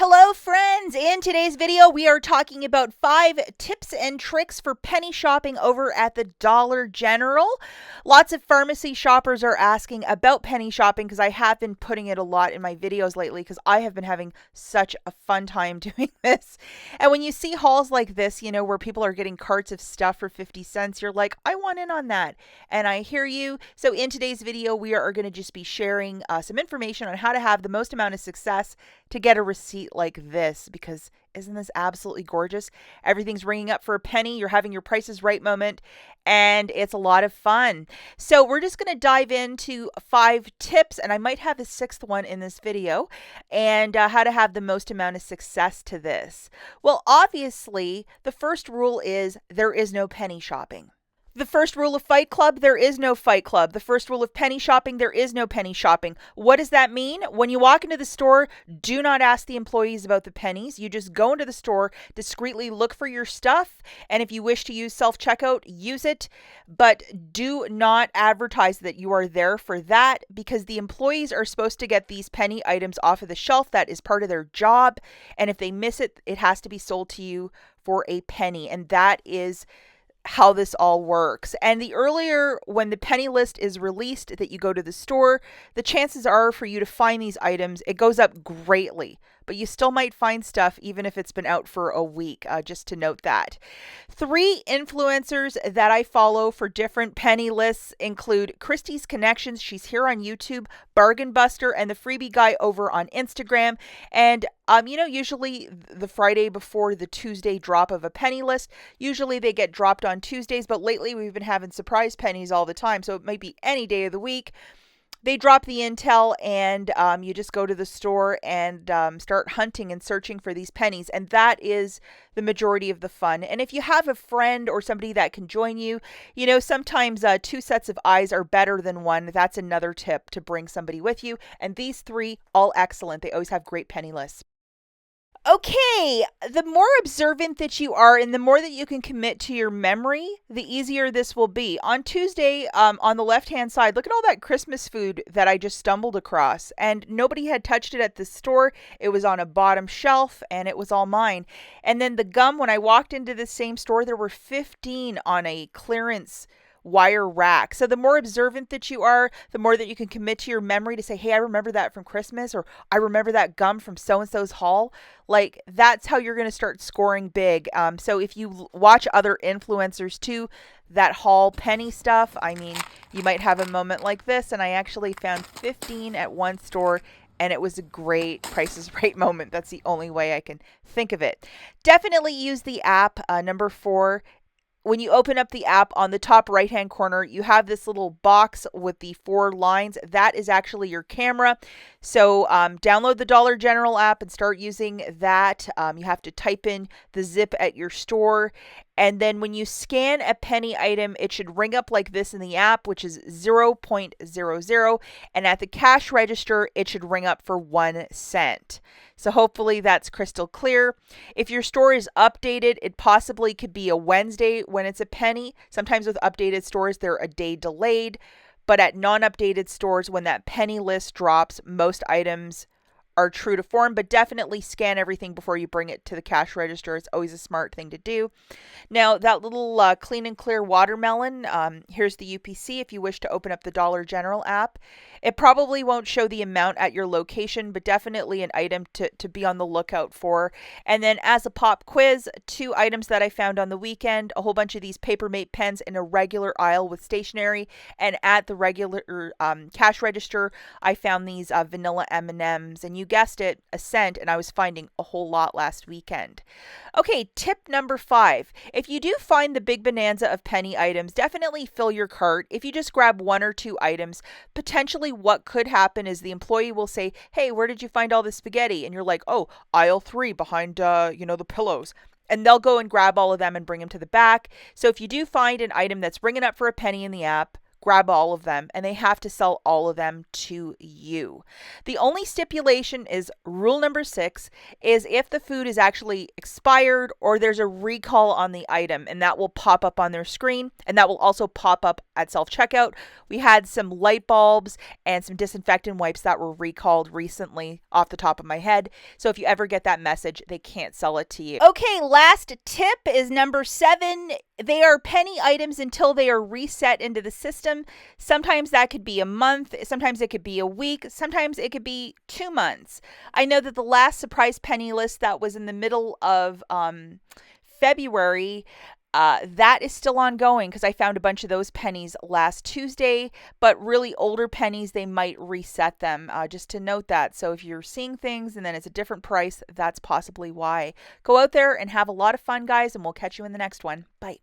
Hello friends! In today's video we are talking about 5 tips and tricks for penny shopping over at the Dollar General. Lots of pharmacy shoppers are asking about penny shopping because I have been putting it a lot in my videos lately because I have been having such a fun time doing this. And when you see hauls like this, where people are getting carts of stuff for 50 cents, you're like, I want in on that. And I hear you. So in today's video we are going to just be sharing some information on how to have the most amount of success to get a receipt like this, because isn't this absolutely gorgeous? Everything's ringing up for a penny. You're having your prices right moment, and it's a lot of fun. So we're just going to dive into 5 tips, and I might have a 6th one in this video, and how to have the most amount of success to this. Well, obviously, the first rule is there is no penny shopping. The first rule of Fight Club, there is no Fight Club. The first rule of penny shopping, there is no penny shopping. What does that mean? When you walk into the store, do not ask the employees about the pennies. You just go into the store, discreetly look for your stuff, and if you wish to use self-checkout, use it. But do not advertise that you are there for that, because the employees are supposed to get these penny items off of the shelf. That is part of their job, and if they miss it, it has to be sold to you for a penny, and that is how this all works. And the earlier when the penny list is released that you go to the store, the chances are for you to find these items, it goes up greatly. But you still might find stuff even if it's been out for a week, just to note that. 3 influencers that I follow for different penny lists include Christie's Connections. She's here on YouTube, Bargain Buster, and the Freebie Guy over on Instagram. And usually the Friday before the Tuesday drop of a penny list, usually they get dropped on Tuesdays, but lately we've been having surprise pennies all the time, so it might be any day of the week. They drop the intel, and you just go to the store and start hunting and searching for these pennies. And that is the majority of the fun. And if you have a friend or somebody that can join you, sometimes 2 sets of eyes are better than one. That's another tip, to bring somebody with you. And these 3, all excellent. They always have great penny lists. Okay, the more observant that you are and the more that you can commit to your memory, the easier this will be. On Tuesday, on the left-hand side, look at all that Christmas food that I just stumbled across. And nobody had touched it at the store. It was on a bottom shelf, and it was all mine. And then the gum, when I walked into the same store, there were 15 on a clearance wire rack. So the more observant that you are, the more that you can commit to your memory to say, hey, I remember that from Christmas, or I remember that gum from so-and-so's haul. Like, that's how you're going to start scoring big. So if you watch other influencers too, that haul penny stuff, you might have a moment like this. And I actually found 15 at one store, and it was a great Price is Right moment. That's the only way I can think of it. Definitely use the app. Number 4, when you open up the app, on the top right-hand corner, you have this little box with the 4 lines. That is actually your camera. So download the Dollar General app and start using that. You have to type in the zip at your store. And then when you scan a penny item, it should ring up like this in the app, which is 0.00. And at the cash register, it should ring up for 1 cent. So hopefully that's crystal clear. If your store is updated, it possibly could be a Wednesday when it's a penny. Sometimes with updated stores, they're a day delayed. But at non-updated stores, when that penny list drops, most items are true to form, but definitely scan everything before you bring it to the cash register. It's always a smart thing to do. Now, that little Clean and Clear watermelon, here's the UPC if you wish to open up the Dollar General app. It probably won't show the amount at your location, but definitely an item to be on the lookout for. And then as a pop quiz, 2 items that I found on the weekend, a whole bunch of these Papermate pens in a regular aisle with stationery, and at the regular cash register, I found these vanilla M&Ms, and you guessed it, a cent, and I was finding a whole lot last weekend. Okay, tip number 5. If you do find the big bonanza of penny items, definitely fill your cart. If you just grab 1 or 2 items, potentially what could happen is the employee will say, hey, where did you find all this spaghetti? And you're like, oh, aisle 3 behind, the pillows. And they'll go and grab all of them and bring them to the back. So if you do find an item that's ringing up for a penny in the app, grab all of them, and they have to sell all of them to you. The only stipulation is rule number 6 is if the food is actually expired or there's a recall on the item, and that will pop up on their screen, and that will also pop up at self-checkout. We had some light bulbs and some disinfectant wipes that were recalled recently off the top of my head. So if you ever get that message, they can't sell it to you. Okay, last tip is number 7. They are penny items until they are reset into the system. Sometimes that could be a month, sometimes it could be a week, sometimes it could be 2 months. I know that the last surprise penny list that was in the middle of February, that is still ongoing because I found a bunch of those pennies last Tuesday, but really older pennies, they might reset them, just to note that. So if you're seeing things and then it's a different price, that's possibly why. Go out there and have a lot of fun, guys, and we'll catch you in the next one. Bye.